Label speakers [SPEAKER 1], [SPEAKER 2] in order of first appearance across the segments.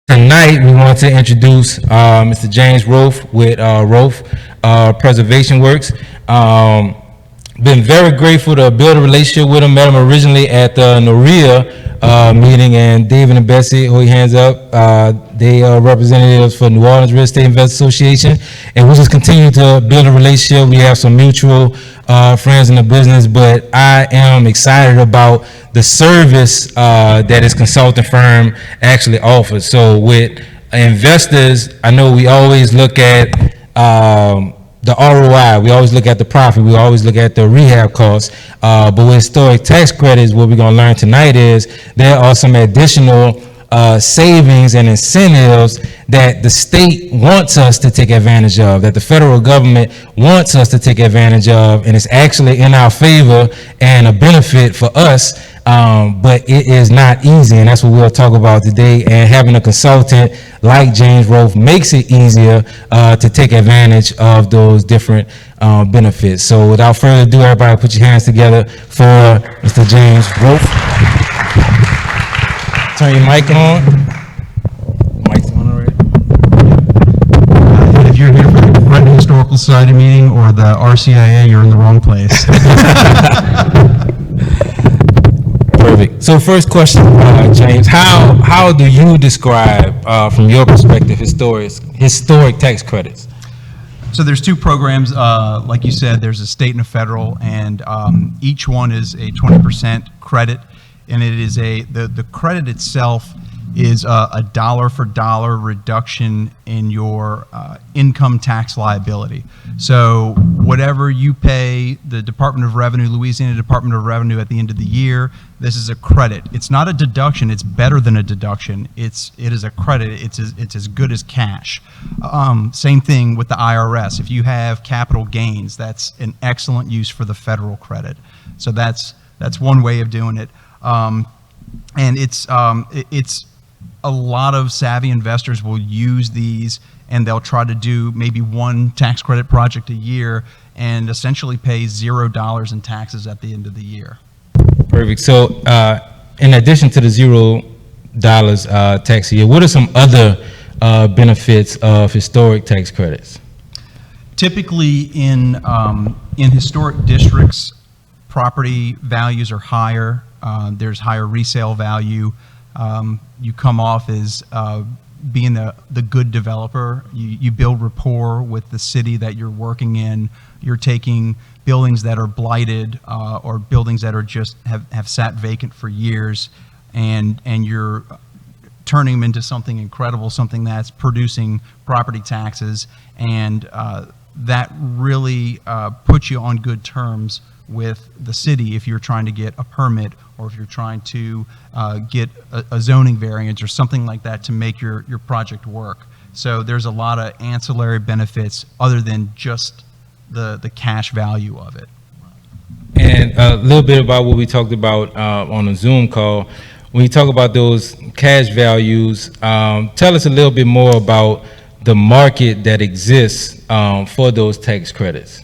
[SPEAKER 1] Tonight, we want to introduce Mr. James Rolf with Rolf Preservation Works. Been very grateful to build a relationship with him. Met him originally at the NOREA meeting, and David and Bessie, hold your hands up. They are representatives for New Orleans Real Estate Investors Association, and we just continue to build a relationship. We have some mutual friends in the business, but I am excited about the service that this consulting firm actually offers. So with investors, I know we always look at the ROI, we always look at the profit, we always look at the rehab costs, but with historic tax credits, what we're gonna learn tonight is there are some additional savings and incentives that the state wants us to take advantage of, that the federal government wants us to take advantage of, and it's actually in our favor and a benefit for us, but it is not easy, and that's what we'll talk about today. And having a consultant like James Rolf makes it easier to take advantage of those different benefits. So without further ado, everybody put your hands together for Mr. James Rolf. Turn your mic on. Mic's on already.
[SPEAKER 2] If you're here for the Renton Historical Society meeting or the RCIA, you're in the wrong place.
[SPEAKER 1] Perfect. So first question, James, how do you describe, from your perspective, historic tax credits?
[SPEAKER 2] So there's two programs, like you said, there's a state and a federal, and each one is a 20% credit, and it is the credit itself is a dollar for dollar reduction in your income tax liability. So whatever you pay the Department of Revenue, Louisiana Department of Revenue at the end of the year, this is a credit. It's not a deduction, it's better than a deduction. It is a credit, it's as good as cash. Same thing with the IRS. If you have capital gains, that's an excellent use for the federal credit. So that's one way of doing it. And it's a lot of savvy investors will use these, and they'll try to do maybe one tax credit project a year and essentially pay $0 in taxes at the end of the year.
[SPEAKER 1] Perfect. So in addition to the $0 tax a year, what are some other benefits of historic tax credits?
[SPEAKER 2] Typically in historic districts, property values are higher. There's higher resale value. You come off as being the good developer. You build rapport with the city that you're working in. You're taking buildings that are blighted or buildings that are just have sat vacant for years, and you're turning them into something incredible, something that's producing property taxes, and that really puts you on good terms with the city if you're trying to get a permit, or if you're trying to get a zoning variance or something like that to make your project work. So there's a lot of ancillary benefits other than just the cash value of it.
[SPEAKER 1] And a little bit about what we talked about on a Zoom call. When you talk about those cash values, tell us a little bit more about the market that exists for those tax credits.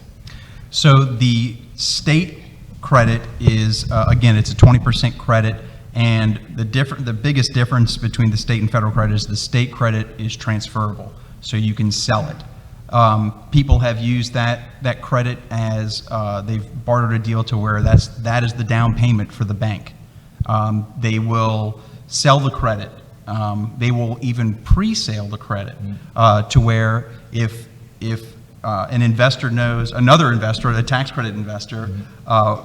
[SPEAKER 2] So the state credit is, again, it's a 20% credit, and the biggest difference between the state and federal credit is the state credit is transferable, so you can sell it. People have used that credit as they've bartered a deal to where that is the down payment for the bank. They will sell the credit. They will even pre-sale the credit to where if an investor knows, another investor, a tax credit investor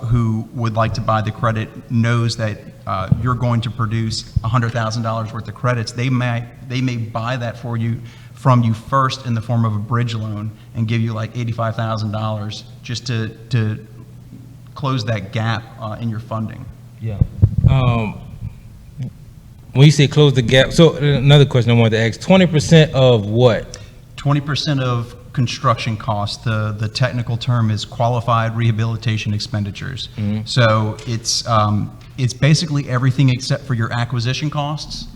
[SPEAKER 2] who would like to buy the credit, knows that you're going to produce $100,000 worth of credits, they may buy that from you first in the form of a bridge loan and give you like $85,000 just to close that gap in your funding.
[SPEAKER 1] Yeah. When you say close the gap, so another question I wanted to ask, 20% of what?
[SPEAKER 2] 20% of construction costs. The technical term is qualified rehabilitation expenditures. Mm-hmm. So it's basically everything except for your acquisition costs.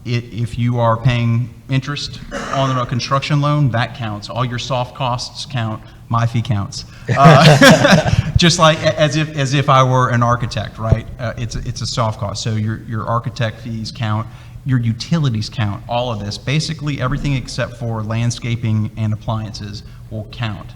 [SPEAKER 2] If you are paying interest on a construction loan, that counts. All your soft costs count. My fee counts. Just like as if I were an architect, right? It's a soft cost. So your architect fees count. your utilities count, all of this. Basically, everything except for landscaping and appliances will count.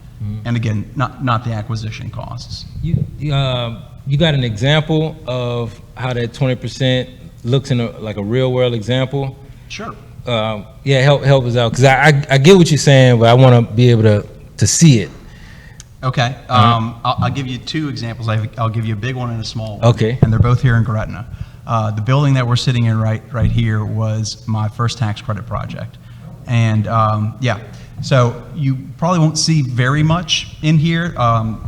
[SPEAKER 2] And again, not the acquisition costs.
[SPEAKER 1] You got an example of how that 20% looks in like a real world example?
[SPEAKER 2] Sure.
[SPEAKER 1] Yeah, help us out, because I get what you're saying, but I want to be able to see it.
[SPEAKER 2] Okay. I'll give you two examples. I'll give you a big one and a small one.
[SPEAKER 1] Okay.
[SPEAKER 2] And they're both here in Gretna. The building that we're sitting in right here was my first tax credit project. And yeah, so you probably won't see very much in here,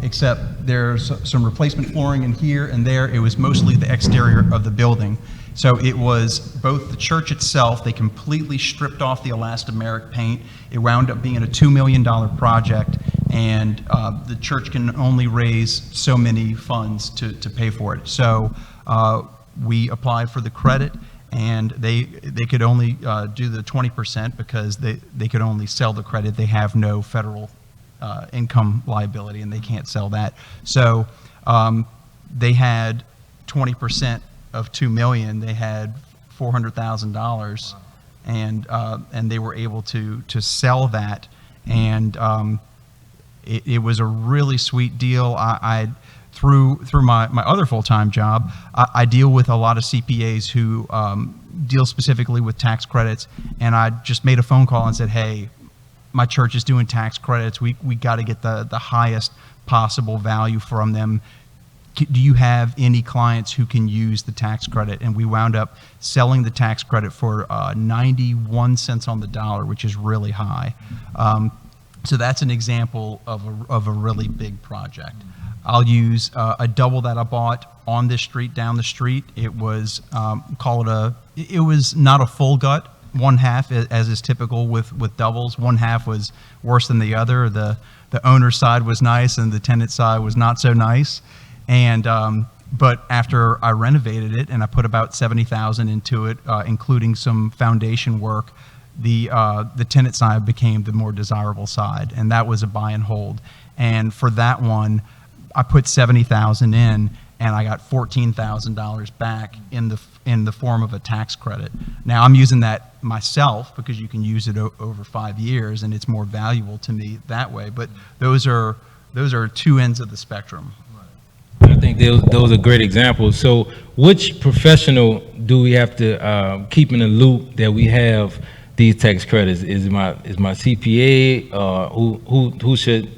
[SPEAKER 2] except there's some replacement flooring in here and there. It was mostly the exterior of the building. So it was both the church itself, they completely stripped off the elastomeric paint. It wound up being a $2 million project, and the church can only raise so many funds to pay for it. So we applied for the credit, and they could only do the 20% because they could only sell the credit. They have no federal income liability, and they can't sell that. So they had 20% of $2 million. They had $400,000, and they were able to sell that, and it was a really sweet deal. I through my other full-time job, I deal with a lot of CPAs who deal specifically with tax credits, and I just made a phone call and said, hey, my church is doing tax credits. We got to get the highest possible value from them. Do you have any clients who can use the tax credit? And we wound up selling the tax credit for 91 cents on the dollar, which is really high. So that's an example of a really big project. I'll use a double that I bought on this street, down the street. It was it was not a full gut. One half, as is typical with doubles, one half was worse than the other. The owner's side was nice and the tenant side was not so nice. And but after I renovated it and I put about $70,000 into it, including some foundation work, the tenant side became the more desirable side, and that was a buy and hold. And for that one, I put $70,000 in, and I got $14,000 back in the form of a tax credit. Now I'm using that myself because you can use it over 5 years, and it's more valuable to me that way. But those are two ends of the spectrum.
[SPEAKER 1] I think those are great examples. So which professional do we have to keep in the loop that we have these tax credits? Is my CPA, who should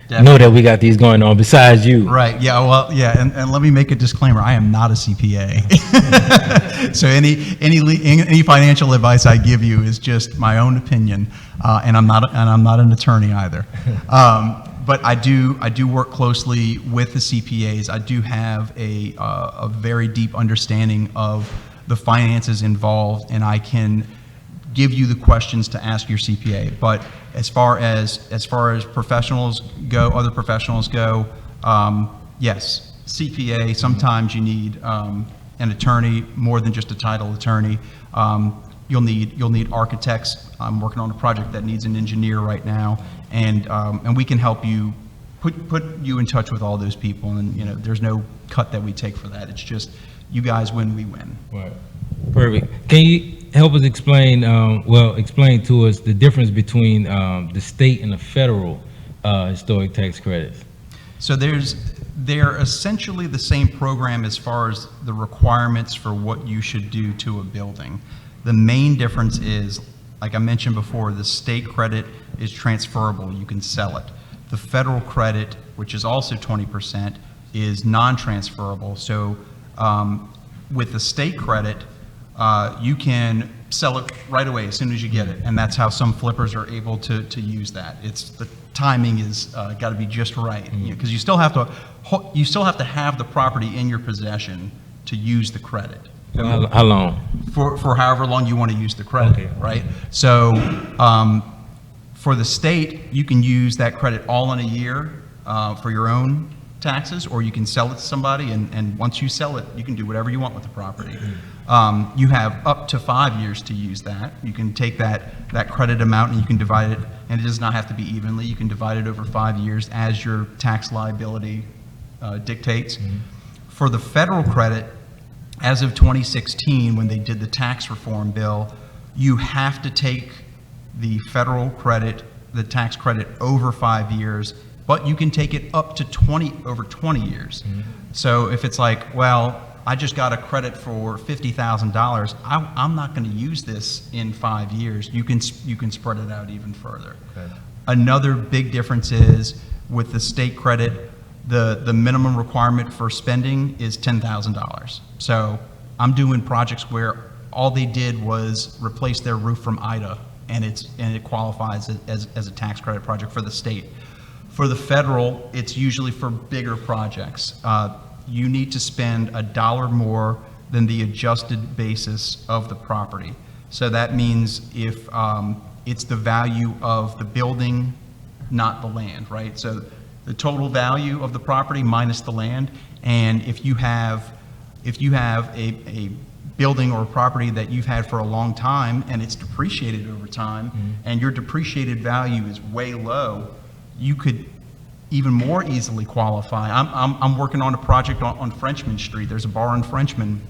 [SPEAKER 1] know that we got these going on besides you?
[SPEAKER 2] Right, yeah, well, yeah, and let me make a disclaimer, I am not a CPA. So any financial advice I give you is just my own opinion, and I'm not an attorney either. But I do work closely with the CPAs. I do have a very deep understanding of the finances involved, and I can give you the questions to ask your CPA. But as far as professionals go, other professionals go, yes, CPA. Sometimes you need an attorney, more than just a title attorney. You'll need architects. I'm working on a project that needs an engineer right now, and we can help you put you in touch with all those people. And there's no cut that we take for that. It's just you guys win, we win.
[SPEAKER 1] Right. Perfect. Can you help us explain to us the difference between the state and the federal historic tax credits?
[SPEAKER 2] So they're essentially the same program as far as the requirements for what you should do to a building. The main difference is, like I mentioned before, the state credit is transferable. You can sell it. The federal credit, which is also 20%, is non-transferable. So with the state credit, you can sell it right away as soon as you get it, and that's how some flippers are able to use that. It's the timing is got to be just right, because you still have to have the property in your possession to use the credit.
[SPEAKER 1] How long?
[SPEAKER 2] For however long you want to use the credit, okay. Right? So for the state, you can use that credit all in a year for your own taxes, or you can sell it to somebody, and once you sell it, you can do whatever you want with the property. You have up to 5 years to use that. You can take that credit amount and you can divide it, and it does not have to be evenly. You can divide it over 5 years as your tax liability dictates. For the federal credit, as of 2016, when they did the tax reform bill, you have to take the federal credit, the tax credit over 5 years, but you can take it up to over 20 years. So if it's like, well, I just got a credit for $50,000, I'm not going to use this in 5 years. You can spread it out even further.
[SPEAKER 1] Okay.
[SPEAKER 2] Another big difference is with the state credit, the minimum requirement for spending is $10,000. So I'm doing projects where all they did was replace their roof from Ida, and it qualifies as a tax credit project for the state. For the federal, it's usually for bigger projects. You need to spend $1 more than the adjusted basis of the property. So that means if it's the value of the building, not the land, right? So the total value of the property minus the land, and if you have a building or a property that you've had for a long time and it's depreciated over time, and your depreciated value is way low, you could even more easily qualify. I'm working on a project on Frenchman Street. There's a bar on Frenchman,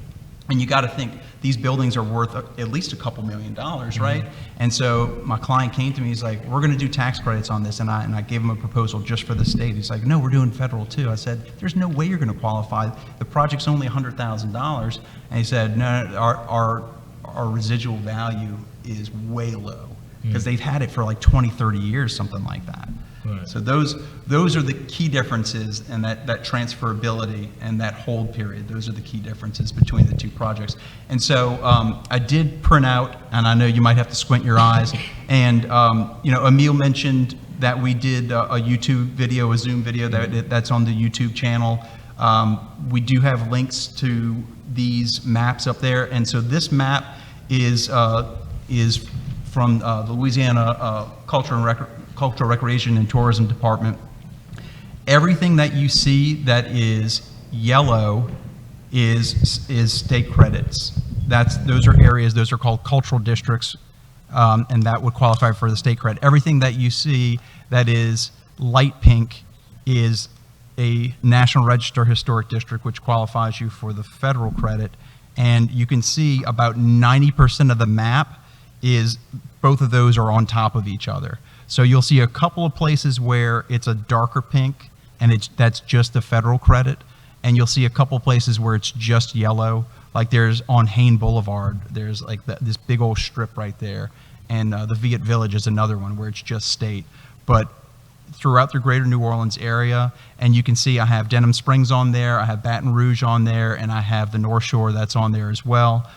[SPEAKER 2] and you got to think these buildings are worth at least a couple $1 million, right? And so my client came to me, he's like, we're going to do tax credits on this, and I gave him a proposal just for the state. He's like, no, we're doing federal too. I said, there's no way you're going to qualify. The project's only $100,000. And he said, no, our residual value is way low, because they've had it for like 20, 30 years, something like that.
[SPEAKER 1] Right.
[SPEAKER 2] So those are the key differences, and that transferability and that hold period, those are the key differences between the two projects. And so I did print out, and I know you might have to squint your eyes, and Emile mentioned that we did a YouTube video, a Zoom video that's on the YouTube channel. We do have links to these maps up there, and so this map is from the Louisiana Cultural Recreation and Tourism Department. Everything that you see that is yellow is state credits. Those are areas, those are called cultural districts, and that would qualify for the state credit. Everything that you see that is light pink is a National Register Historic District, which qualifies you for the federal credit. And you can see about 90% of the map is, both of those are on top of each other. So you'll see a couple of places where it's a darker pink, and that's just the federal credit. And you'll see a couple of places where it's just yellow. Like there's on Hain Boulevard, there's like this big old strip right there. And the Viet Village is another one where it's just state. But throughout the greater New Orleans area, and you can see I have Denham Springs on there, I have Baton Rouge on there, and I have the North Shore that's on there as well.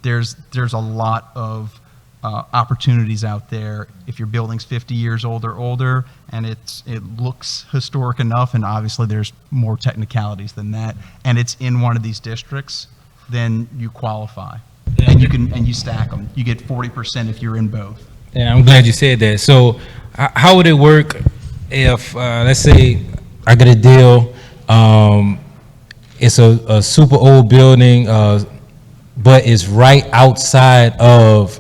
[SPEAKER 2] There's a lot of opportunities out there if your building's 50 years old or older, and it looks historic enough, and obviously there's more technicalities than that, and it's in one of these districts, then you qualify.
[SPEAKER 1] Yeah.
[SPEAKER 2] And you stack them. You get 40% if you're in both.
[SPEAKER 1] Yeah, I'm glad you said that. So how would it work if, let's say, I get a deal, it's a super old building, but it's right outside of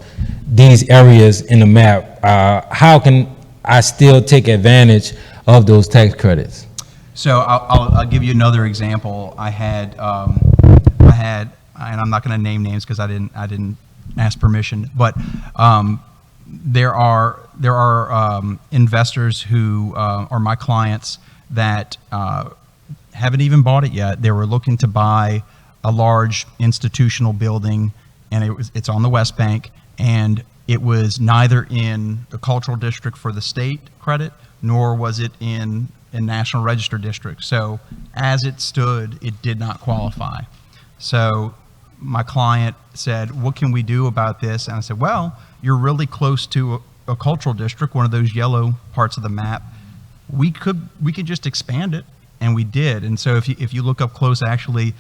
[SPEAKER 1] these areas in the map. How can I still take advantage of those tax credits?
[SPEAKER 2] So I'll give you another example. I had, and I'm not going to name names because I didn't ask permission, but there are investors who are my clients that haven't even bought it yet. They were looking to buy a large institutional building, and it's on the West Bank, and it was neither in the cultural district for the state credit, nor was it in a National Register district. So as it stood, it did not qualify. So my client said, what can we do about this? And I said, well, you're really close to a cultural district, one of those yellow parts of the map. We could just expand it, and we did. And so if you look up close, I actually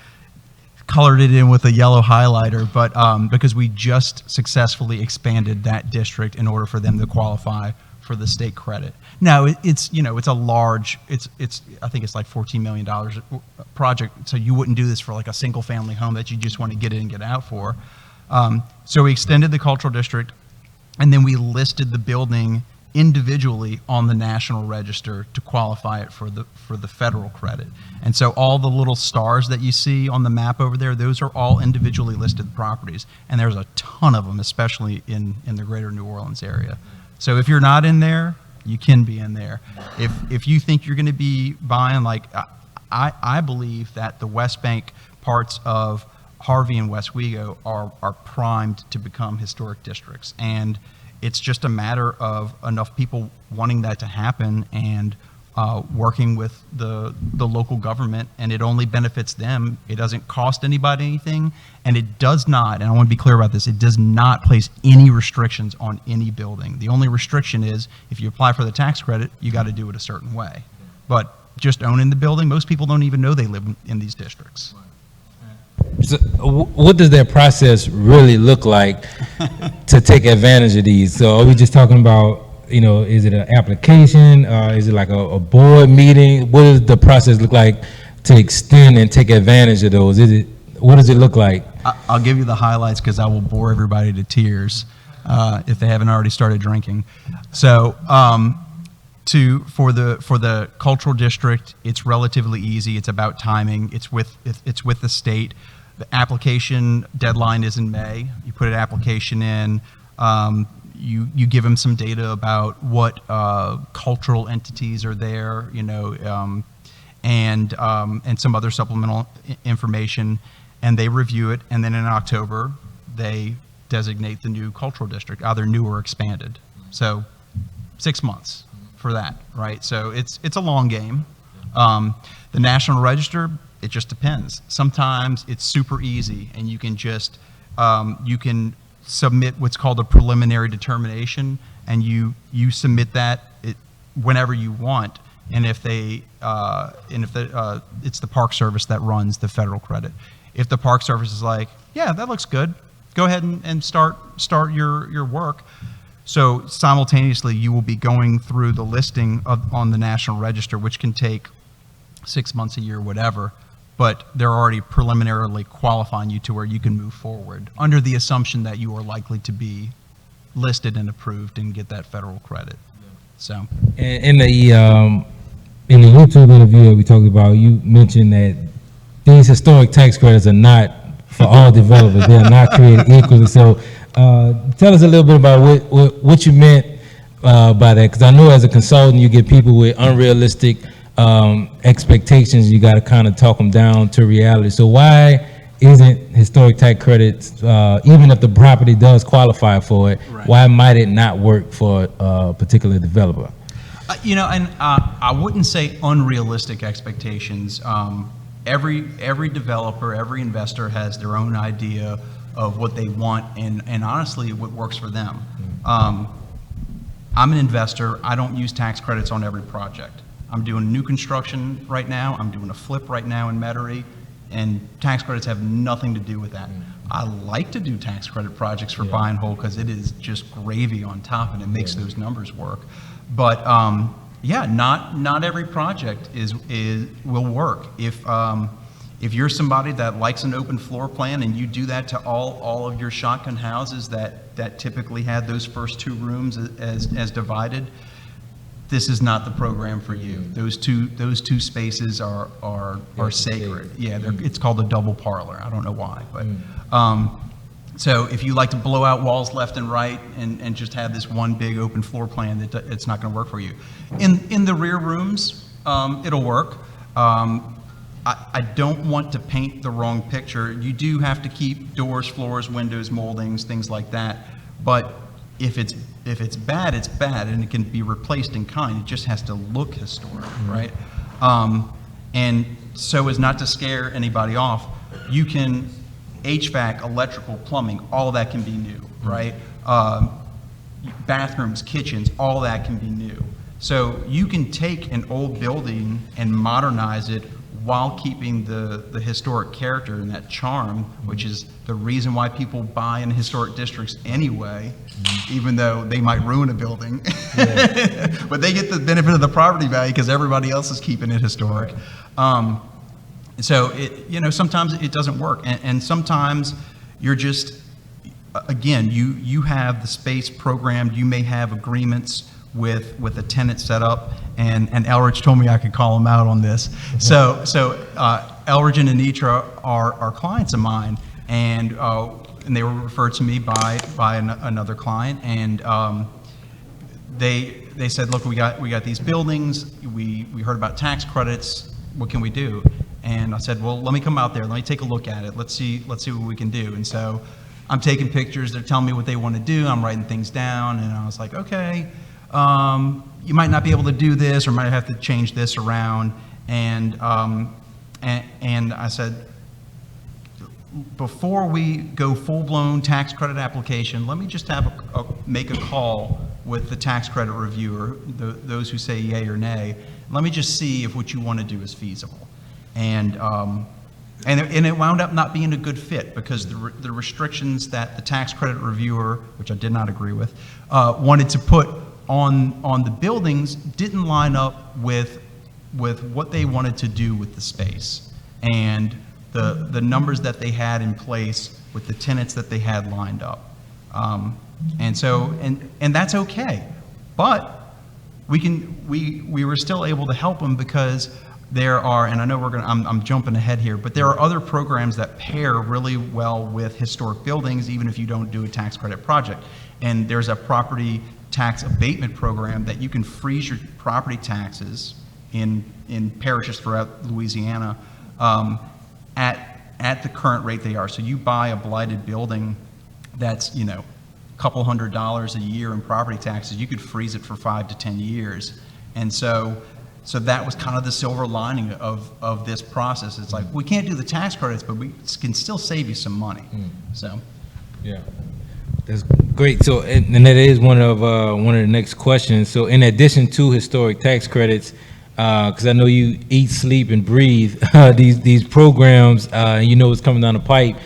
[SPEAKER 2] colored it in with a yellow highlighter, but because we just successfully expanded that district in order for them to qualify for the state credit. Now it's a large, I think it's like $14 million project, so you wouldn't do this for like a single family home that you just want to get in and get out for. So we extended the cultural district, and then we listed the building individually on the National Register to qualify it for the federal credit. And so all the little stars that you see on the map over there, those are all individually listed properties. And there's a ton of them, especially in the greater New Orleans area. So if you're not in there, you can be in there. If you think you're going to be buying, like, I believe that the West Bank parts of Harvey and Westwego are primed to become historic districts. And it's just a matter of enough people wanting that to happen and working with the local government, and it only benefits them. It doesn't cost anybody anything, and it does not, and I want to be clear about this, it does not place any restrictions on any building. The only restriction is if you apply for the tax credit, you got to do it a certain way. But just owning the building, most people don't even know they live in these districts.
[SPEAKER 1] So what does that process really look like to take advantage of these? So are we just talking about, is it an application? Is it like a board meeting? What does the process look like to extend and take advantage of those? What does it look like?
[SPEAKER 2] I'll give you the highlights because I will bore everybody to tears if they haven't already started drinking. So for the cultural district, it's relatively easy. It's about timing. It's with the state. The application deadline is in May. You put an application in. You give them some data about what cultural entities are there, and some other supplemental information, and they review it. And then in October, they designate the new cultural district, either new or expanded. So 6 months for that, right? So it's a long game. The National Register, it just depends. Sometimes it's super easy, and you can just you can submit what's called a preliminary determination, and you submit that whenever you want. And if it's the Park Service that runs the federal credit. If the Park Service is like, yeah, that looks good, go ahead and start your work. So simultaneously, you will be going through the listing on the National Register, which can take 6 months, a year, whatever, but they're already preliminarily qualifying you to where you can move forward under the assumption that you are likely to be listed and approved and get that federal credit. So
[SPEAKER 1] in the YouTube interview that we talked about, you mentioned that these historic tax credits are not for all developers. They are not created equally. So tell us a little bit about what you meant by that, because I know as a consultant you get people with unrealistic expectations. You got to kind of talk them down to reality. So why isn't historic tax credits, even if the property does qualify for it, right, why might it not work for a particular developer?
[SPEAKER 2] I wouldn't say unrealistic expectations. Every developer, every investor has their own idea of what they want, and honestly, what works for them. I'm an investor. I don't use tax credits on every project. I'm doing new construction right now. I'm doing a flip right now in Metairie, and tax credits have nothing to do with that. I like to do tax credit projects for buy and hold because it is just gravy on top, and it makes those numbers work. But not every project will work. If you're somebody that likes an open floor plan and you do that to all of your shotgun houses that typically had those first two rooms as divided, this is not the program for you. Those two spaces are sacred. Yeah, it's called a double parlor. I don't know why, but so if you like to blow out walls left and right and just have this one big open floor plan, it's not going to work for you. In the rear rooms, it'll work. I don't want to paint the wrong picture. You do have to keep doors, floors, windows, moldings, things like that. But if it's bad, it's bad, and it can be replaced in kind. It just has to look historic, right? And so as not to scare anybody off, you can HVAC, electrical, plumbing, all that can be new, right? Bathrooms, kitchens, all that can be new. So you can take an old building and modernize it while keeping the historic character and that charm, which is the reason why people buy in historic districts anyway, even though they might ruin a building. Yeah. But they get the benefit of the property value because everybody else is keeping it historic. So sometimes it doesn't work, and sometimes you're just, again, you have the space programmed. You may have agreements with a tenant set up, and Elridge told me I could call him out on this. So Elridge and Anitra are clients of mine, and they were referred to me by another client, and they said, look, we got these buildings, we heard about tax credits, what can we do? And I said, well, let me come out there, let me take a look at it, let's see what we can do. And so I'm taking pictures, they're telling me what they want to do, I'm writing things down, and I was like, okay, you might not be able to do this, or might have to change this around. And I said, before we go full-blown tax credit application, let me just make a call with the tax credit reviewer, those who say yay or nay. Let me just see if what you want to do is feasible. And it wound up not being a good fit, because the restrictions that the tax credit reviewer, which I did not agree with, wanted to put on the buildings didn't line up with what they wanted to do with the space, and the numbers that they had in place with the tenants that they had lined up. And that's okay, but we were still able to help them, because there are, and I know I'm jumping ahead here, but there are other programs that pair really well with historic buildings, even if you don't do a tax credit project. And there's a property tax abatement program that you can freeze your property taxes in parishes throughout Louisiana at the current rate they are. So you buy a blighted building that's, a couple $100s a year in property taxes, you could freeze it for 5 to 10 years. And so that was kind of the silver lining of this process. It's like, we can't do the tax credits, but we can still save you some money. So,
[SPEAKER 1] yeah, that's great. So, and that is one of the next questions. So, in addition to historic tax credits, because I know you eat, sleep, and breathe these programs, and you know what's coming down the pipe.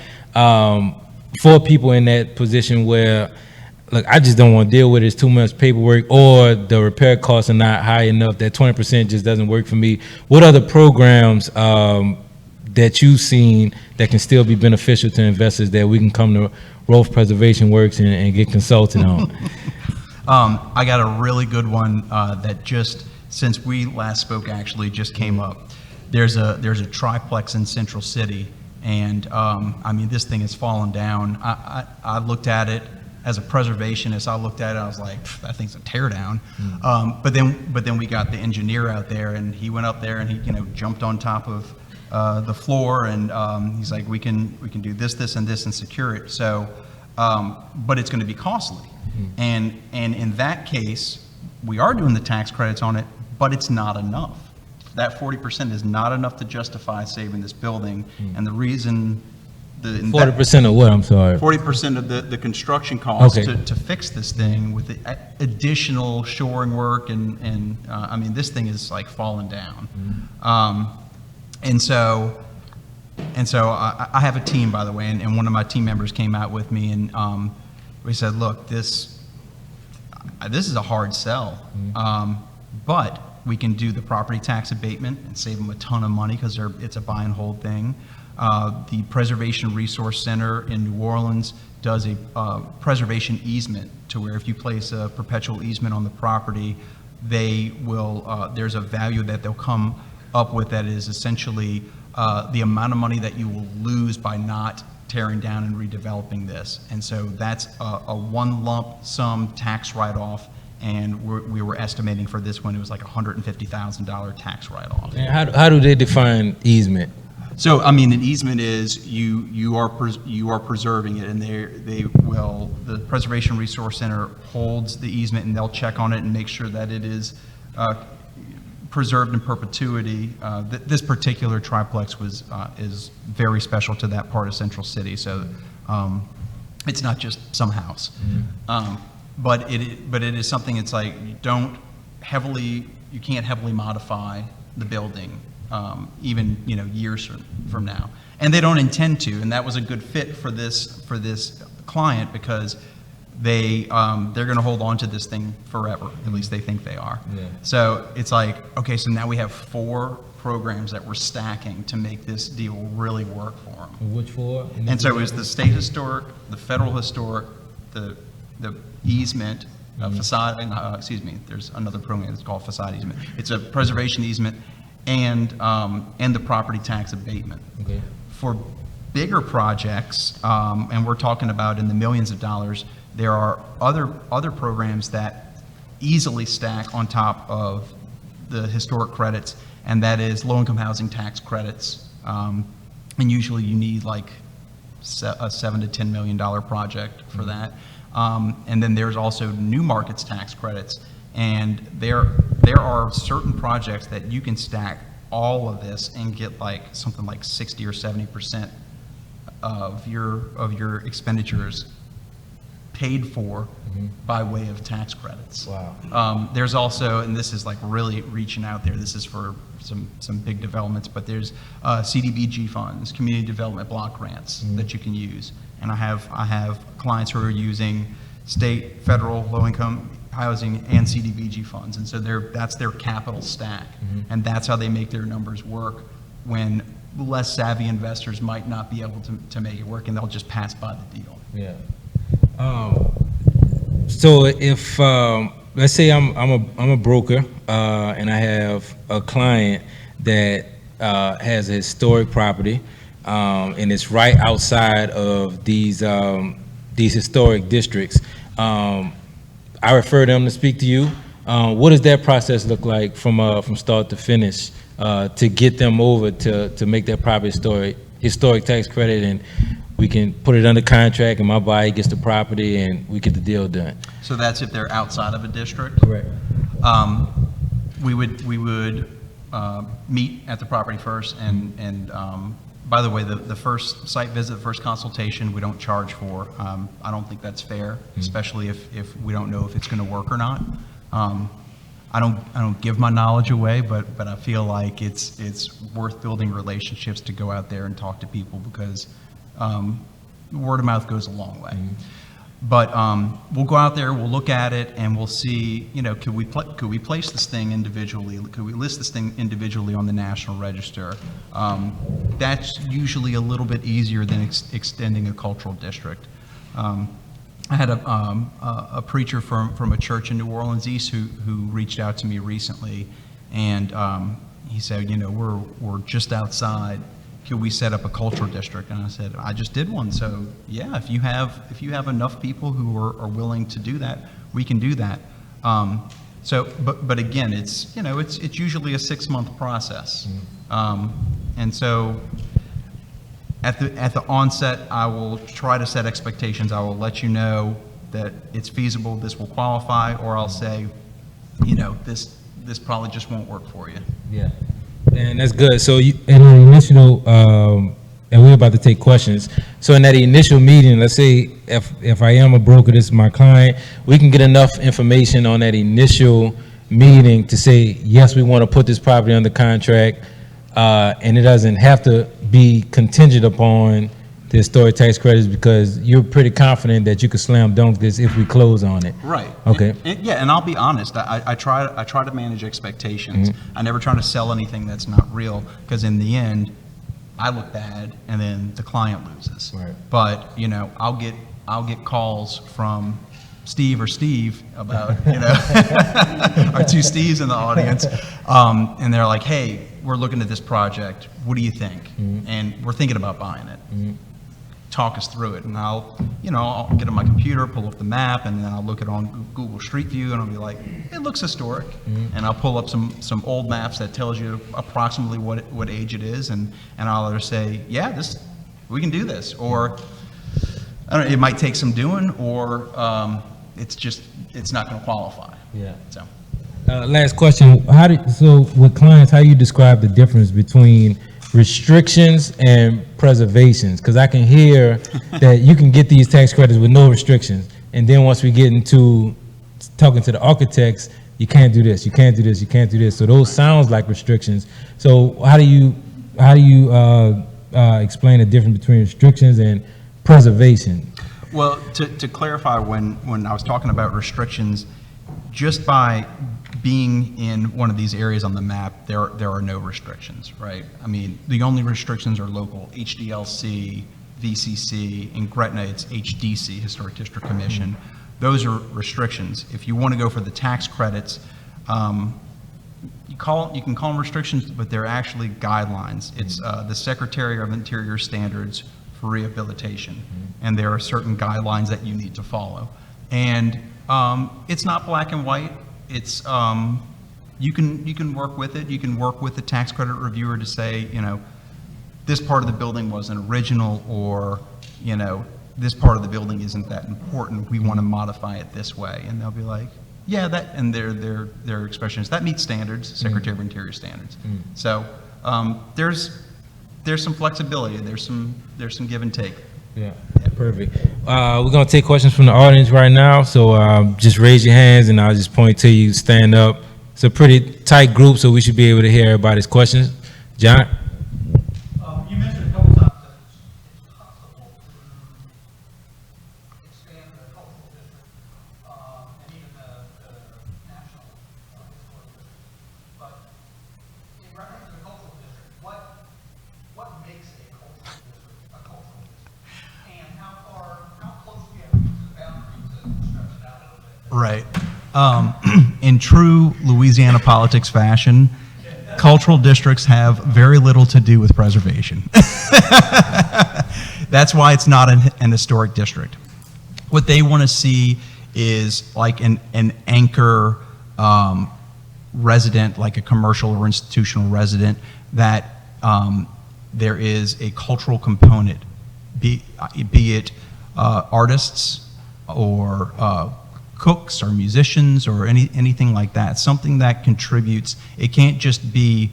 [SPEAKER 1] For people in that position where, look, I just don't want to deal with it, it's too much paperwork, or the repair costs are not high enough, that 20% just doesn't work for me. What other programs that you've seen that can still be beneficial to investors that we can come to Rolf Preservation Works and get consulted on?
[SPEAKER 2] I got a really good one that just, since we last spoke, actually just came up. There's a triplex in Central City, and I mean, this thing has fallen down. I looked at it as a preservationist. I looked at it, I was like, that thing's a teardown. But then we got the engineer out there, and he went up there and he jumped on top of the floor, and he's like, we can do this, and this, and secure it. So, but it's going to be costly. And in that case, we are doing the tax credits on it, but it's not enough. That 40% is not enough to justify saving this building. And the reason
[SPEAKER 1] 40% of what? I'm sorry.
[SPEAKER 2] 40% of the construction cost
[SPEAKER 1] Okay.
[SPEAKER 2] to fix this thing with the additional shoring work, and I mean, this thing is like falling down. And so I have a team, by the way, and one of my team members came out with me, and we said, look, this is a hard sell, but we can do the property tax abatement and save them a ton of money, because it's a buy and hold thing. The Preservation Resource Center in New Orleans does a preservation easement, to where if you place a perpetual easement on the property, they will, there's a value that they'll come up with that is essentially the amount of money that you will lose by not tearing down and redeveloping this. And so that's a one lump sum tax write-off, and we were estimating for this one, it was like $150,000 tax write-off.
[SPEAKER 1] And how do they define easement?
[SPEAKER 2] So, I mean, an easement is you are preserving it, and the Preservation Resource Center holds the easement, and they'll check on it and make sure that it is preserved in perpetuity. This particular triplex is very special to that part of Central City, so it's not just some house. But it is something. It's like you can't heavily modify the building. Even years from now, and they don't intend to, and that was a good fit for this client, because they're going to hold on to this thing forever. At least they think they are. Yeah. So it's like, okay, so now we have 4 programs that we're stacking to make this deal really work for them.
[SPEAKER 1] Which 4?
[SPEAKER 2] And so it was the state historic, the federal historic, the easement, There's another program that's called facade easement. It's a preservation easement and the property tax abatement.
[SPEAKER 1] Okay.
[SPEAKER 2] For bigger projects, and we're talking about in the millions of dollars, there are other programs that easily stack on top of the historic credits, and that is low-income housing tax credits. And usually you need like a $7 to $10 million project for that. And then there's also new markets tax credits, and there are certain projects that you can stack all of this and get like something like 60 or 70% of your expenditures paid for by way of tax credits.
[SPEAKER 1] Wow.
[SPEAKER 2] There's also, and this is like really reaching out there, this is for some big developments, but there's CDBG funds, community development block grants that you can use. And I have clients who are using state, federal, low-income housing, and CDBG funds, and so that's their capital stack, and that's how they make their numbers work when less savvy investors might not be able to make it work, and they'll just pass by the deal.
[SPEAKER 1] Yeah. So if let's say I'm a broker and I have a client that has a historic property and it's right outside of these historic districts, I refer them to speak to you. What does that process look like from start to finish to get them over to make that property historic tax credit, and we can put it under contract and my buyer gets the property and we get the deal done?
[SPEAKER 2] So that's if they're outside of a district?
[SPEAKER 1] Correct.
[SPEAKER 2] We would meet at the property first, and by the way, the first site visit, the first consultation, we don't charge for. I don't think that's fair, especially if we don't know if it's going to work or not. I don't give my knowledge away, but I feel like it's worth building relationships to go out there and talk to people, because word of mouth goes a long way. But we'll go out there, we'll look at it, and we'll see, could we place this thing individually? Could we list this thing individually on the National Register? That's usually a little bit easier than extending a cultural district. I had a preacher from a church in New Orleans East who reached out to me recently, and he said, we're just outside. Could we set up a cultural district? And I said, I just did one. So yeah, if you have enough people who are willing to do that, we can do that. But again, it's usually a 6-month process. And so at the onset, I will try to set expectations. I will let you know that it's feasible, this will qualify, or I'll say, this probably just won't work for you.
[SPEAKER 1] Yeah. And that's good. So in the initial, and we're about to take questions. So in that initial meeting, let's say if I am a broker, this is my client, we can get enough information on that initial meeting to say, yes, we want to put this property under contract, and it doesn't have to be contingent upon the historic tax credits, because you're pretty confident that you could slam dunk this if we close on it.
[SPEAKER 2] Right.
[SPEAKER 1] Okay.
[SPEAKER 2] And I'll be honest, I try to manage expectations. I never try to sell anything that's not real, because in the end, I look bad and then the client loses.
[SPEAKER 1] Right.
[SPEAKER 2] But I'll get calls from Steve about our two Steves in the audience, and they're like, hey, we're looking at this project, what do you think? And we're thinking about buying it. Talk us through it, and I'll get on my computer, pull up the map, and then I'll look it on Google Street View, and I'll be like, it looks historic, and I'll pull up some old maps that tells you approximately what age it is, and I'll either say, yeah, we can do this, or I don't know, it might take some doing, or it's not going to qualify.
[SPEAKER 1] Yeah.
[SPEAKER 2] So.
[SPEAKER 1] Last question. So with clients, how you describe the difference between restrictions and preservations? Because I can hear that you can get these tax credits with no restrictions, and then once we get into talking to the architects, you can't do this, you can't do this, you can't do this. So those sounds like restrictions. So how do you explain the difference between restrictions and preservation?
[SPEAKER 2] Well, to clarify, when I was talking about restrictions, just by being in one of these areas on the map, there are no restrictions, right? I mean, the only restrictions are local, HDLC, VCC, in Gretna it's HDC, Historic District Commission. those are restrictions. If you want to go for the tax credits, you can call them restrictions, but they're actually guidelines. It's the Secretary of Interior standards for rehabilitation, and there are certain guidelines that you need to follow. And it's not black and white. It's you can work with it. You can work with the tax credit reviewer to say, you know, this part of the building wasn't original, or, you know, this part of the building isn't that important. We want to modify it this way, and they'll be like, yeah, that, and their expression is that meets standards, Secretary of Interior standards. So there's some flexibility. There's some give and take.
[SPEAKER 1] Yeah, perfect. We're gonna take questions from the audience right now. So just raise your hands, and I'll just point to you. Stand up. It's a pretty tight group, so we should be able to hear everybody's questions. John.
[SPEAKER 3] You mentioned a couple times that it's possible to expand the cultural district and even the national historic district. But in reference to the cultural district, what makes a cultural district a cultural district? And how close do you have to the boundary to stretch it out a little bit?
[SPEAKER 2] Right. In true Louisiana politics fashion, cultural districts have very little to do with preservation. That's why it's not an historic district. What they want to see is like an anchor resident, like a commercial or institutional resident, that there is a cultural component, be it artists or cooks or musicians or anything like that, something that contributes. It can't just be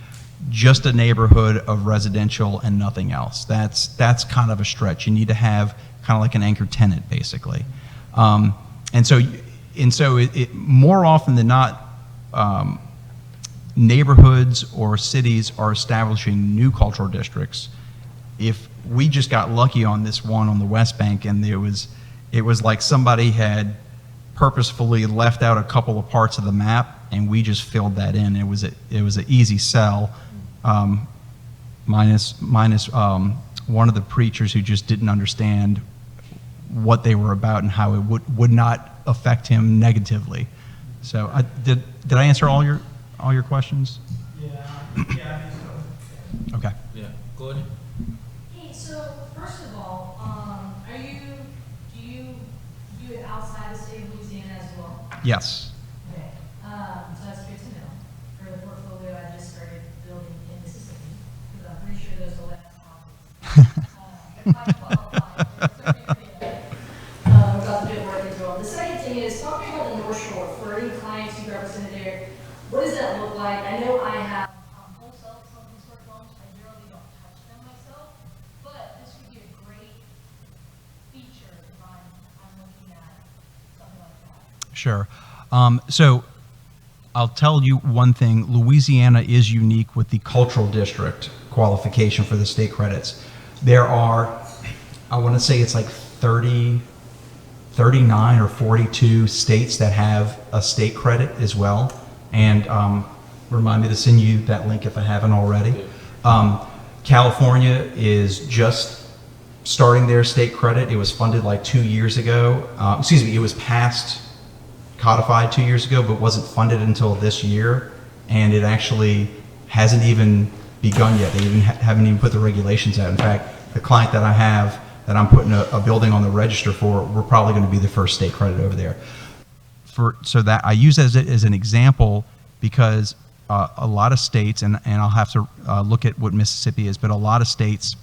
[SPEAKER 2] just a neighborhood of residential and nothing else. That's kind of a stretch. You need to have kind of like an anchor tenant, basically. And so it more often than not, neighborhoods or cities are establishing new cultural districts. If we just got lucky on this one on the West Bank, and it was like somebody had purposefully left out a couple of parts of the map, and we just filled that in. It was an easy sell, minus one of the preachers who just didn't understand what they were about and how it would not affect him negatively. So did I answer all your questions?
[SPEAKER 3] Yeah, I think so.
[SPEAKER 2] Okay.
[SPEAKER 1] Yeah. Go ahead.
[SPEAKER 4] Hey, so first of all, do you do it outside the state of Louisiana as well?
[SPEAKER 2] Yes.
[SPEAKER 4] Okay, so that's good to know. For the portfolio I just started building in Mississippi, because I'm pretty sure those are less if I qualify, without the bit of work into them. The second thing is, talking about the North Shore, for any clients you represented there, what does that look like? I know I have wholesale some historic homes. I generally don't touch them myself, but this would be a great feature if I'm looking at something like that.
[SPEAKER 2] Sure. So I'll tell you one thing. Louisiana is unique with the cultural district qualification for the state credits. There are, I want to say it's like 39 or 42 states that have a state credit as well. And remind me to send you that link if I haven't already. California is just starting their state credit. It was funded like 2 years ago. It was passed, codified 2 years ago, but wasn't funded until this year. And it actually hasn't even begun yet. They haven't even put the regulations out. In fact, the client that I have that I'm putting a building on the register for, we're probably going to be the first state credit over there. So that I use as an example because a lot of states, and I'll have to look at what Mississippi is, but a lot of states,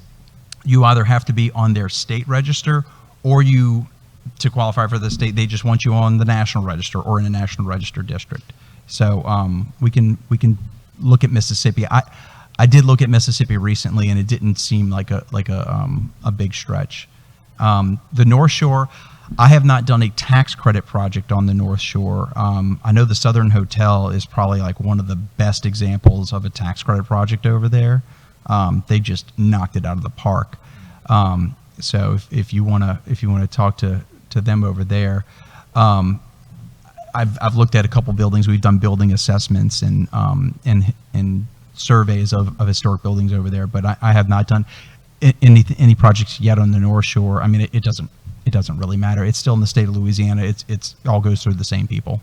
[SPEAKER 2] you either have to be on their state register, or to qualify for the state, they just want you on the national register or in a national register district. So we can look at Mississippi. I did look at Mississippi recently, and it didn't seem like a big stretch. The North Shore, I have not done a tax credit project on the North Shore. I know the Southern Hotel is probably like one of the best examples of a tax credit project over there. They just knocked it out of the park. So if you want to talk to them over there, I've looked at a couple buildings. We've done building assessments and surveys of historic buildings over there, but I have not done any projects yet on the North Shore. I mean, it it doesn't really matter. It's still in the state of Louisiana. It's all goes through the same people.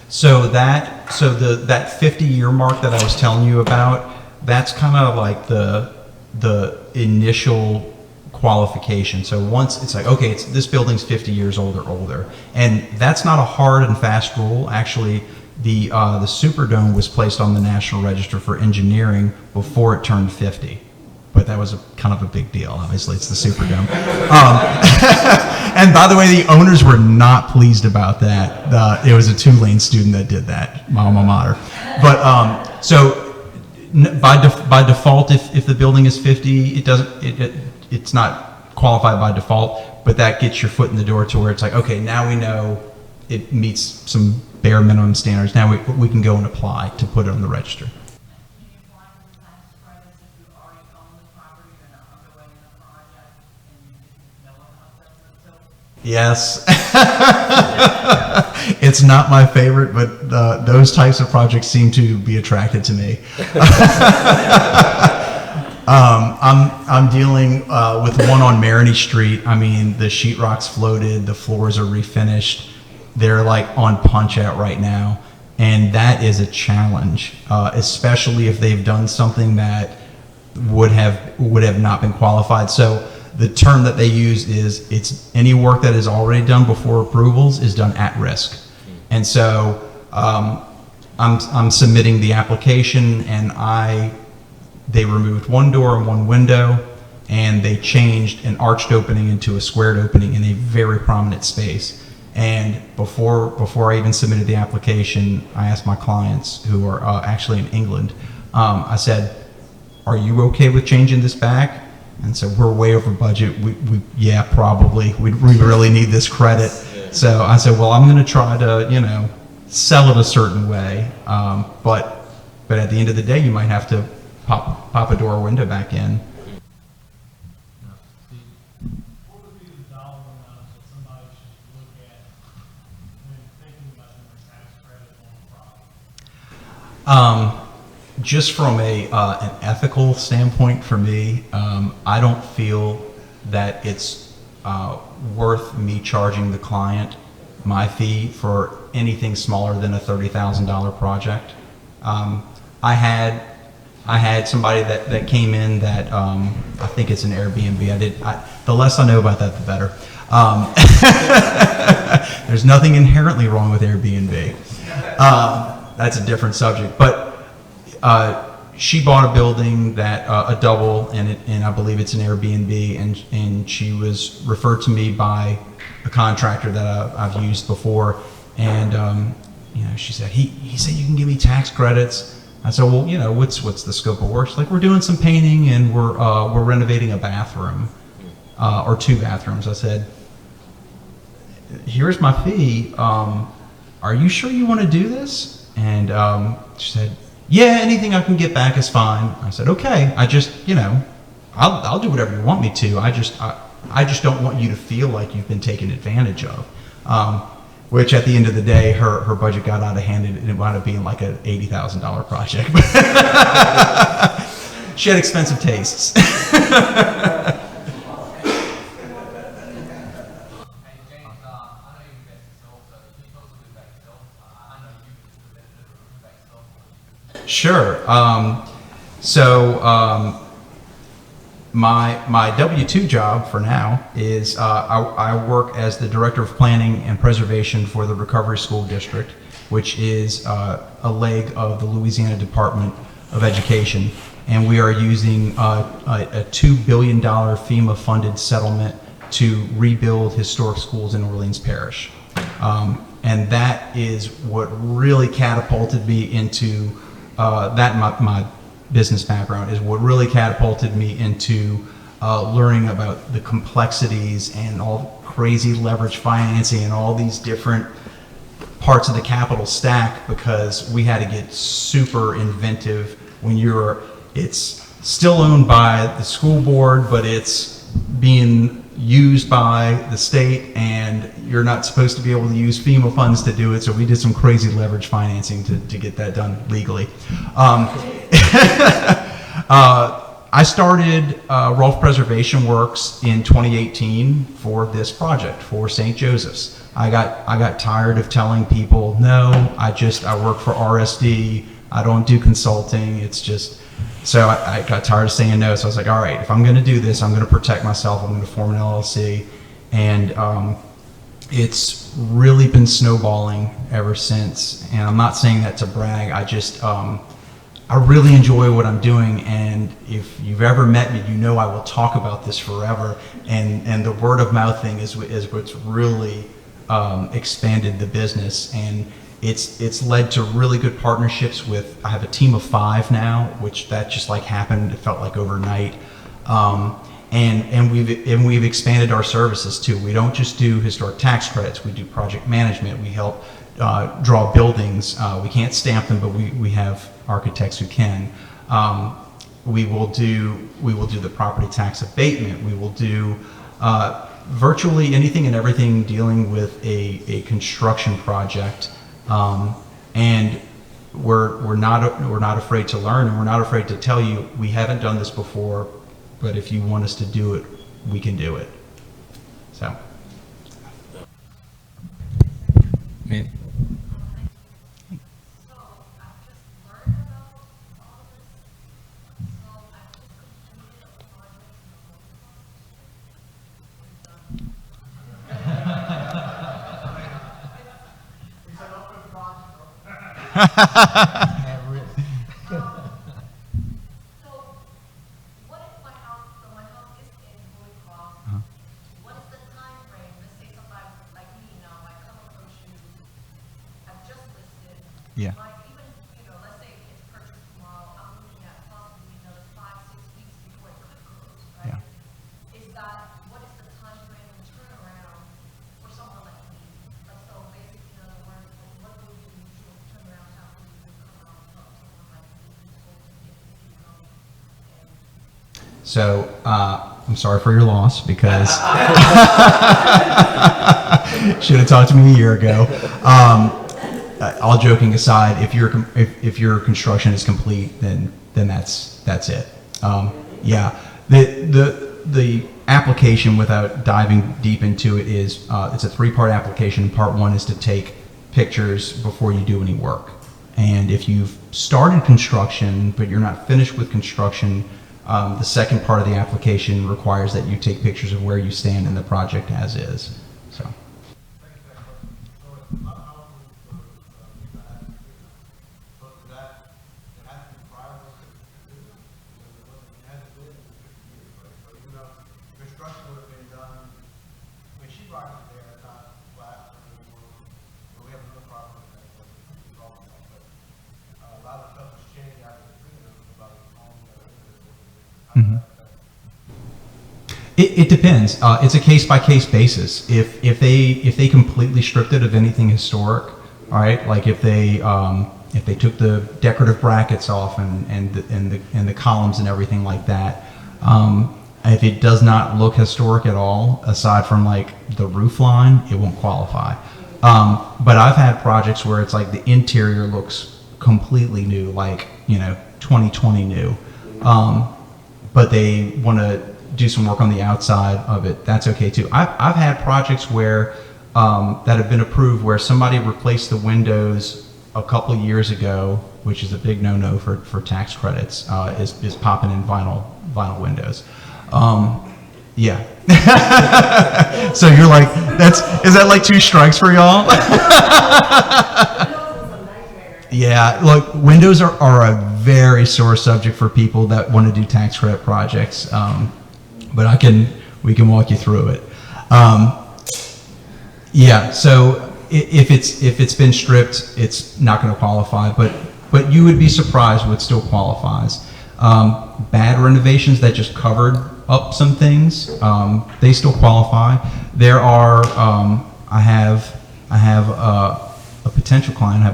[SPEAKER 2] So that 50-year mark that I was telling you about, that's kind of like the initial qualification. So once it's like, okay, this building's 50 years old or older, and that's not a hard and fast rule. Actually, the Superdome was placed on the National Register for Engineering before it turned 50. But that was kind of a big deal. Obviously, it's the Superdome. And by the way, the owners were not pleased about that. It was a Tulane student that did that, my alma mater. But by default, if the building is 50, it's not qualified by default. But that gets your foot in the door to where it's like, okay, now we know it meets some bare minimum standards. Now we can go and apply to put it on the register. Yes. It's not my favorite, but those types of projects seem to be attracted to me. I'm dealing with one on Maroney Street. I mean, the sheetrock's floated, the floors are refinished. They're like on punch out right now. And that is a challenge, especially if they've done something that would have not been qualified. So the term that they use is it's any work that is already done before approvals is done at risk. And so I'm submitting the application, and they removed one door and one window, and they changed an arched opening into a squared opening in a very prominent space. And before I even submitted the application, I asked my clients, who are actually in England, I said, "Are you okay with changing this back?" And so we're way over budget. Yeah, probably. We really need this credit. So I said, well, I'm going to try to, sell it a certain way. But at the end of the day, you might have to pop a door or window back in.
[SPEAKER 5] What would be the dollar amount that somebody should look at when thinking about doing a tax credit on a property?
[SPEAKER 2] Just from an ethical standpoint for me, I don't feel that it's worth me charging the client my fee for anything smaller than a $30,000 project. I had somebody that came in that I think it's an Airbnb. The less I know about that, the better. There's nothing inherently wrong with Airbnb. That's a different subject, but. She bought a building that a double, and I believe it's an Airbnb, and she was referred to me by a contractor that I've used before, and she said he said you can give me tax credits. I said, well, what's the scope of work? She's like, we're doing some painting and we're renovating a bathroom or 2 bathrooms. I said, here's my fee. Are you sure you want to do this? And she said, yeah, anything I can get back is fine. I said, okay. I just, I'll do whatever you want me to. I just don't want you to feel like you've been taken advantage of. Which at the end of the day, her budget got out of hand, and it wound up being like an $80,000 project. She had expensive tastes. Sure. My W-2 job for now is I work as the Director of Planning and Preservation for the Recovery School District, which is a leg of the Louisiana Department of Education. And we are using a $2 billion FEMA-funded settlement to rebuild historic schools in Orleans Parish. And that is what really catapulted me into my business background is what really catapulted me into learning about the complexities and all crazy leverage financing and all these different parts of the capital stack, because we had to get super inventive when it's still owned by the school board, but it's being used by the state, and you're not supposed to be able to use FEMA funds to do it, so we did some crazy leverage financing to get that done legally. I started Rolf Preservation Works in 2018 for this project, for St. Joseph's. I got tired of telling people, no, I work for RSD, I don't do consulting, it's just, so I got tired of saying no, so I was like, all right, if I'm gonna do this, I'm gonna protect myself, I'm gonna form an LLC, and it's really been snowballing ever since, and I'm not saying that to brag, I really enjoy what I'm doing, and if you've ever met me, you know I will talk about this forever, and the word of mouth thing is what's really expanded the business, and it's led to really good partnerships with, I have a team of 5 now, which that just like happened, it felt like overnight, and we've expanded our services too. We don't just do historic tax credits, we do project management, we help draw buildings, we can't stamp them, but we have architects who can. We will do the property tax abatement. We will do virtually anything and everything dealing with a construction project, and we're not afraid to learn, and we're not afraid to tell you we haven't done this before, but if you want us to do it, we can do it. So.
[SPEAKER 1] Man.
[SPEAKER 4] So, what if my house is in Holy Cross? What is the time frame? Let's say somebody like me now, I come approach you, I've just listed.
[SPEAKER 2] Yeah.
[SPEAKER 4] Like even, let's say it's purchased tomorrow, I'm looking at possibly another 5-6 weeks before it could close, right? What is the time frame and turnaround for someone like me? Like, so basically, in other words, like, what would be the usual turnaround time for you to come out and talk to someone like me who's going to get this income?
[SPEAKER 2] So, I'm sorry for your loss, because should have talked to me a year ago. All joking aside, if your construction is complete, then that's it. Yeah, the application, without diving deep into it, is it's a 3-part application. Part 1 is to take pictures before you do any work, and if you've started construction but you're not finished with construction, the second part of the application requires that you take pictures of where you stand in the project as is. So.
[SPEAKER 3] Construction would have been done, when she brought it there, it's not flat anymore, but we have no problem with that, but a lot of stuff has changed after the freedom about the home.
[SPEAKER 2] It depends. It's a case-by-case basis. If they completely stripped it of anything historic, all right, like if they took the decorative brackets off and the columns and everything like that, if it does not look historic at all, aside from like the roof line, it won't qualify. But I've had projects where it's like the interior looks completely new, like 2020 new, but they want to do some work on the outside of it. That's okay too. I've had projects where that have been approved where somebody replaced the windows a couple years ago, which is a big no-no for tax credits, is popping in vinyl windows. Yeah. So you're like, is that like 2 strikes for y'all? Yeah, look, windows are a very sore subject for people that want to do tax credit projects, but we can walk you through it. Yeah, so if it's been stripped, it's not going to qualify, but you would be surprised what still qualifies. Bad renovations that just covered up some things, they still qualify. There are, I have a potential client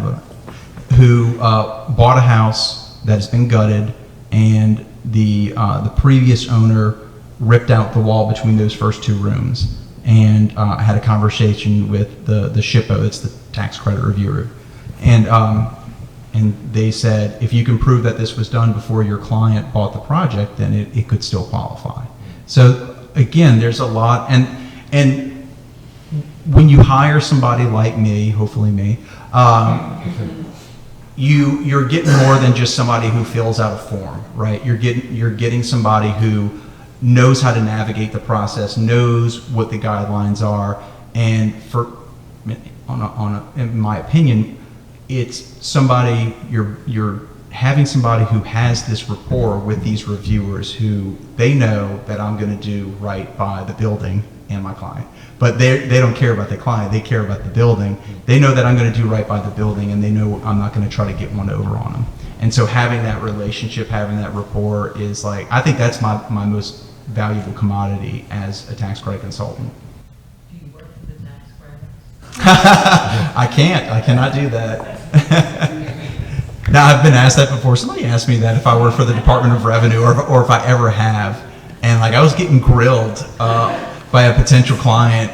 [SPEAKER 2] who bought a house that has been gutted, and the previous owner ripped out the wall between those first two rooms. And I had a conversation with the SHPO, it's the tax credit reviewer. And they said, if you can prove that this was done before your client bought the project, then it could still qualify. So again, there's a lot, and when you hire somebody like me, hopefully me, you're getting more than just somebody who fills out a form, right? You're getting somebody who knows how to navigate the process, knows what the guidelines are, and in my opinion, it's somebody, you're having somebody who has this rapport with these reviewers who they know that I'm going to do right by the building and my client. But they don't care about the client, they care about the building. They know that I'm going to do right by the building, and they know I'm not going to try to get one over on them. And so having that relationship, having that rapport is like, I think that's my most valuable commodity as a tax credit consultant.
[SPEAKER 6] Do you work for the tax credits?
[SPEAKER 2] I cannot do that. Now, I've been asked that before. Somebody asked me that if I work for the Department of Revenue or if I ever have. And like, I was getting grilled by a potential client,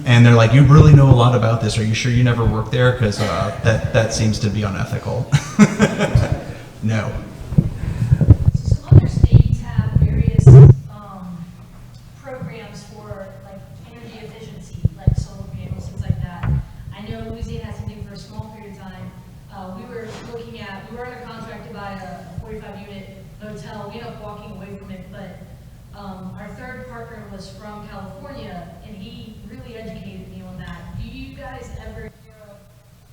[SPEAKER 2] and they're like, you really know a lot about this. Are you sure you never worked there? Because that seems to be unethical. No.
[SPEAKER 4] So some other states have various programs for like energy efficiency, like solar panels, things like that. I know Louisiana has something for a small period of time. We were under contract to buy a 45-unit hotel. We ended up walking away from it, but our third partner was from California, and he really educated me on that. Do you guys ever hear of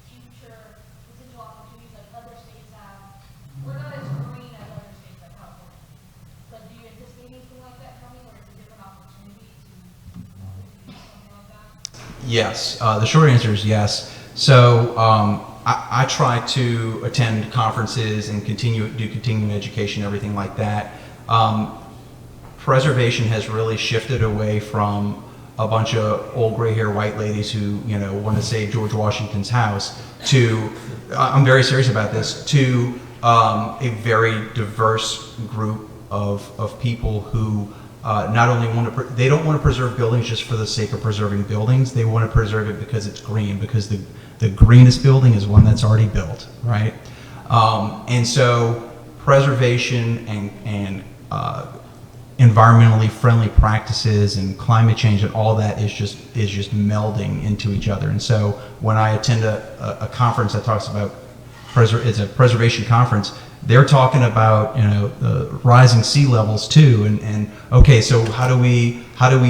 [SPEAKER 4] future potential opportunities like other states have? We're not as green as other states like California, but do you anticipate anything like that coming, or is it a different opportunity to do something like that?
[SPEAKER 2] Yes. The short answer is yes. So I try to attend conferences and do continuing education, everything like that. Preservation has really shifted away from a bunch of old gray hair white ladies who, want to save George Washington's house to, I'm very serious about this, to a very diverse group of people who not only they don't want to preserve buildings just for the sake of preserving buildings. They want to preserve it because it's green, because the greenest building is one that's already built, right? And so preservation and environmentally friendly practices and climate change and all that is just melding into each other. And so when I attend a conference that talks about it's a preservation conference, they're talking about the rising sea levels too, and okay, so how do we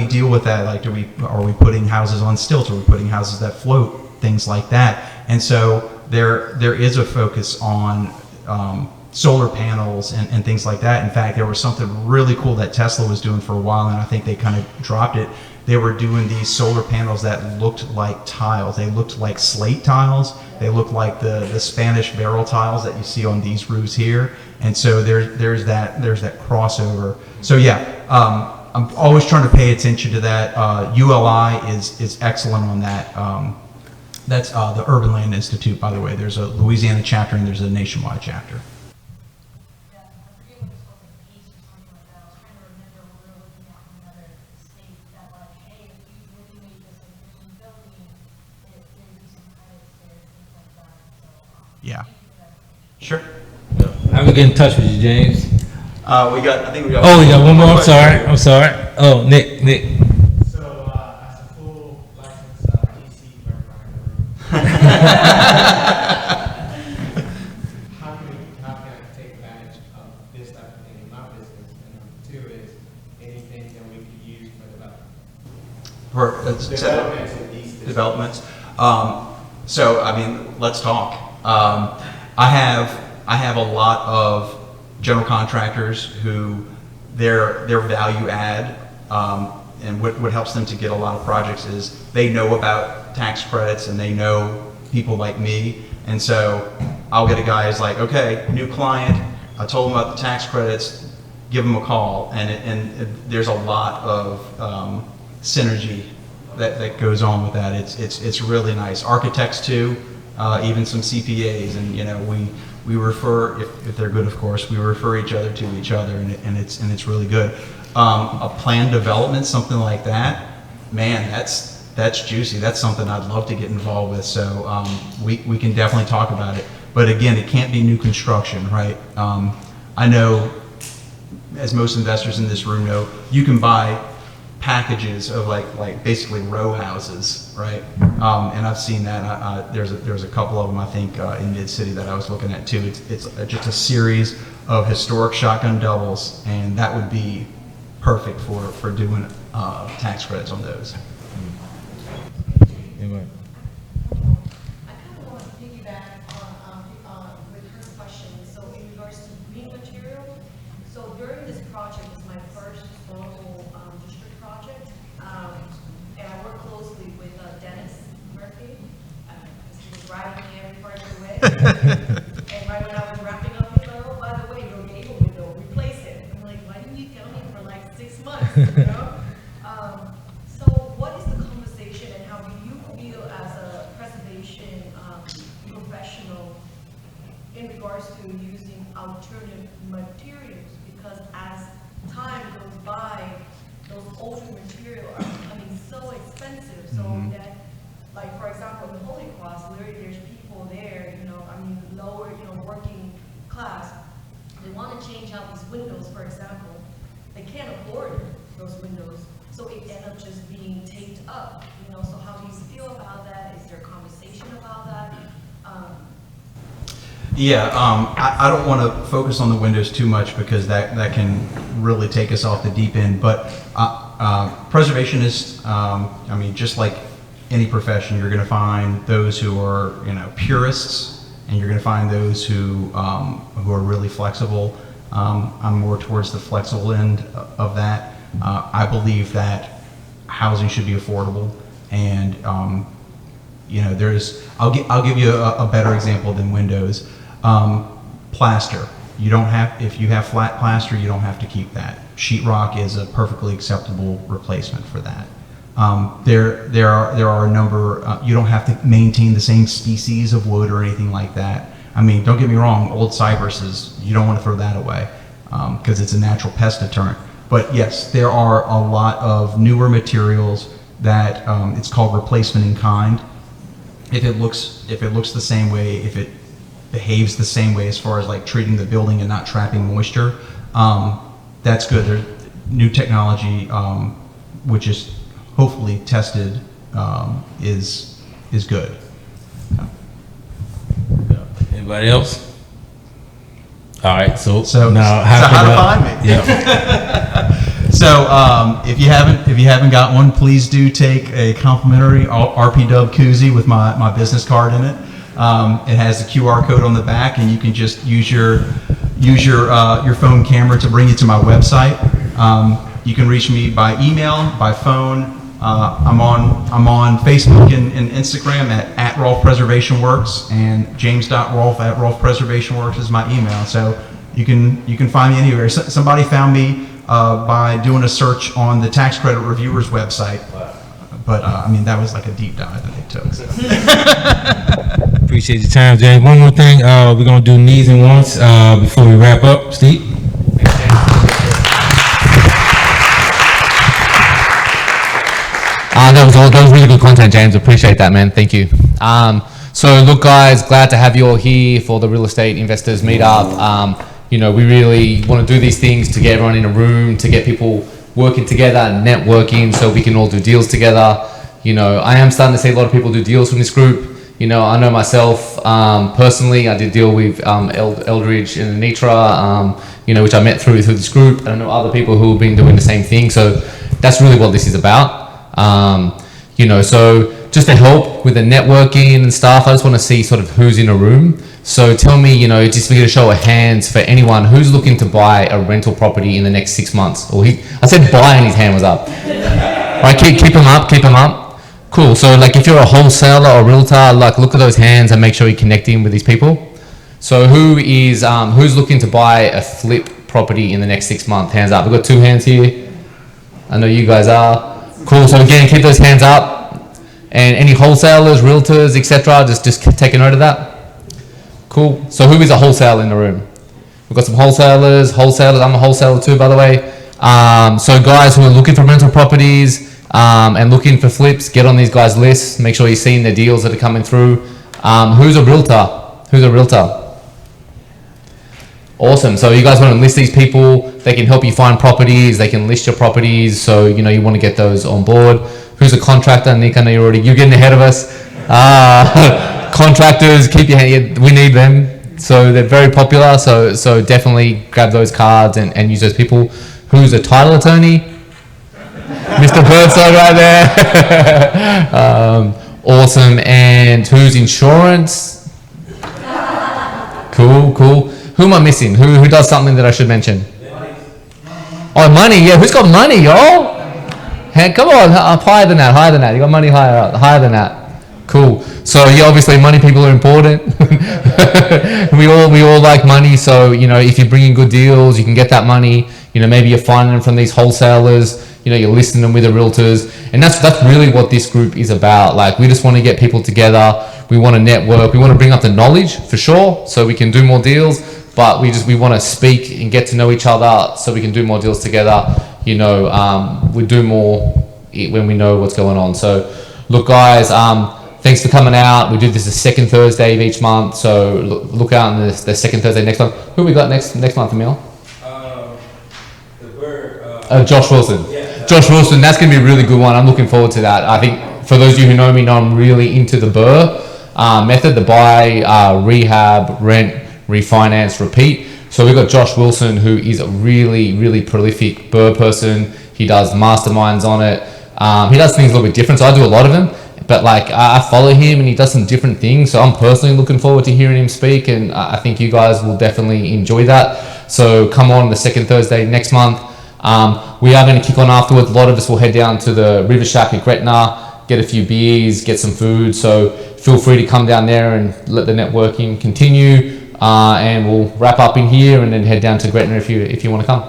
[SPEAKER 2] deal with that? Like, are we putting houses on stilts? Are we putting houses that float? Things like that. And so there is a focus on solar panels and things like that. In fact, there was something really cool that Tesla was doing for a while, and I think they kind of dropped it. They were doing these solar panels that looked like tiles. They looked like slate tiles. They looked like the Spanish barrel tiles that you see on these roofs here. And so there's that crossover. So yeah, I'm always trying to pay attention to that. ULI is excellent on that. That's the Urban Land Institute, by the way. There's a Louisiana chapter and there's a nationwide chapter.
[SPEAKER 4] Yeah, I forget what it's called, like Peace or something like that. I was trying to remember when we were looking at another state that like, hey, if you really made this an efficient building, there'd be some credits there, things like that. So,
[SPEAKER 2] Yeah.
[SPEAKER 4] thank you for that.
[SPEAKER 2] Sure.
[SPEAKER 1] I will get in touch with you, James.
[SPEAKER 2] I think we got.
[SPEAKER 1] Oh, we got one more. I'm sorry. Oh, Nick.
[SPEAKER 5] So, as a full licensed DC verified how can I take advantage of this type of thing in my business? And number two is anything that we could use for development. Developments in these
[SPEAKER 2] Developments. So, I mean, let's talk. I have a lot of general contractors who their value add and what helps them to get a lot of projects is they know about tax credits and they know people like me. And so I'll get a guy who's like, okay, new client, I told him about the tax credits, give him a call. And there's a lot of synergy that goes on with that. It's really nice. Architects too, even some CPAs, and we refer, if they're good, of course, we refer each other to each other, and it's really good. A planned development, something like that, man, that's juicy. That's something I'd love to get involved with. So we can definitely talk about it. But again, it can't be new construction, right? I know, as most investors in this room know, you can buy packages of like basically row houses, right? And I've seen that. There's a couple of them, I think, in Mid-City that I was looking at too. It's just a series of historic shotgun doubles, and that would be perfect for doing tax credits on those.
[SPEAKER 1] Anyway.
[SPEAKER 7] I kind of want to piggyback with her question. So in regards to green material, so during this project, it's my first historical district project, and I work closely with Dennis Murphy. He was riding me every part of the way. And right when I was wrapping up, he's like, "Oh, by the way, your gable window, replace it." I'm like, "Why didn't you tell me for like 6 months?" You know? So what is the conversation, and how do you feel as a preservation professional in regards to using alternative materials? Because as time goes by, those older materials are becoming so expensive, so that, like, for example, in the Holy Cross, there's people there, lower, working class, they want to change out these windows, for example. They can't afford those windows, so it ends up just being taped up, so how do you feel about that? Is there a conversation about that?
[SPEAKER 2] Yeah, I don't want to focus on the windows too much because that can really take us off the deep end. But preservationists, just like any profession, you're going to find those who are purists, and you're going to find those who are really flexible. I'm more towards the flexible end of that. I believe that housing should be affordable, and I'll give you a better example than windows. Plaster. You don't have, if you have flat plaster, you don't have to keep that. Sheetrock is a perfectly acceptable replacement for that. There are a number, you don't have to maintain the same species of wood or anything like that. Don't get me wrong, old cypresses, you don't want to throw that away because it's a natural pest deterrent. But yes, there are a lot of newer materials that it's called replacement in kind. If it looks the same way, if it behaves the same way as far as like treating the building and not trapping moisture, that's good. There's new technology, which is hopefully tested, is good.
[SPEAKER 1] Anybody else? All right, so
[SPEAKER 2] now how to find me?
[SPEAKER 1] Yeah.
[SPEAKER 2] So if you haven't got one, please do take a complimentary RP Dub koozie with my business card in it. It has a QR code on the back, and you can just use your phone camera to bring you to my website. You can reach me by email, by phone. I'm on Facebook and Instagram at Rolf Preservation Works, and james.rolf@rolfpreservationworks is my email. So you can find me anywhere. Somebody found me by doing a search on the Tax Credit Reviewers website. But that was like a deep dive that they took. So.
[SPEAKER 1] Appreciate your time, James. One more thing, we're gonna do needs and wants before we wrap up. Steve.
[SPEAKER 8] That was really good content, James. Appreciate that, man. Thank you. So look, guys, glad to have you all here for the Real Estate Investors Meetup. We really want to do these things to get everyone in a room, to get people working together and networking so we can all do deals together. I am starting to see a lot of people do deals from this group. I know myself personally, I did deal with Eldridge and Anitra, which I met through this group. And I know other people who have been doing the same thing. So that's really what this is about. So just to help with the networking and stuff, I just want to see sort of who's in a room. So tell me, just to get a show of hands for anyone who's looking to buy a rental property in the next 6 months. I said buy and his hand was up. All right, keep them up. Cool. So like if you're a wholesaler or realtor, like look at those hands and make sure you're connecting with these people. So who's looking to buy a flip property in the next 6 months? Hands up. We've got 2 hands here. I know you guys are. Cool. So again, keep those hands up. And any wholesalers, realtors, etc. Just take a note of that. Cool. So who is a wholesaler in the room? We've got some wholesalers. I'm a wholesaler too, by the way. So guys who are looking for rental properties and looking for flips, get on these guys' lists. Make sure you're seeing the deals that are coming through. Who's a realtor? Who's a realtor? Awesome. So you guys want to list these people. They can help you find properties. They can list your properties. So, you know, you want to get those on board. Who's a contractor? Nick, I know you're getting ahead of us. Contractors, keep your hand. We need them. So they're very popular. So definitely grab those cards and use those people. Who's a title attorney? Mr. Birdside right there. Awesome. And who's insurance? Cool. Who am I missing? Who does something that I should mention? Oh, money. Yeah, who's got money, y'all? Hey, come on, higher than that. You got money higher than that. Cool. So yeah, obviously money people are important. we all like money. So, you know, if you're bringing good deals, you can get that money. You know, maybe you're finding them from these wholesalers. You know, you're listing them with the realtors, and that's really what this group is about. Like, we just want to get people together. We want to network. We want to bring up the knowledge for sure, so we can do more deals. But we want to speak and get to know each other, so we can do more deals together. You know, we do more when we know what's going on. So, look, guys, thanks for coming out. We do this the second Thursday of each month, so look out on the second Thursday next month. Who we got next month, Emile? Josh Wilson. Yeah. Josh Wilson, that's going to be a really good one. I'm looking forward to that. I think for those of you who know me, I'm really into the BRRRR method, the buy, rehab, rent, refinance, repeat. So we've got Josh Wilson, who is a really, really prolific BRRRR person. He does masterminds on it. He does things a little bit different. So I do a lot of them, but like I follow him and he does some different things. So I'm personally looking forward to hearing him speak, and I think you guys will definitely enjoy that. So come on the second Thursday next month. We are going to kick on afterwards. A lot of us will head down to the River Shack at Gretna, get a few beers, get some food. So feel free to come down there and let the networking continue. And we'll wrap up in here and then head down to Gretna if you want to come.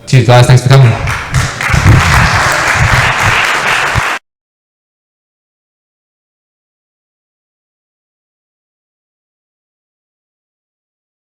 [SPEAKER 8] Cheers, guys. Thanks for coming.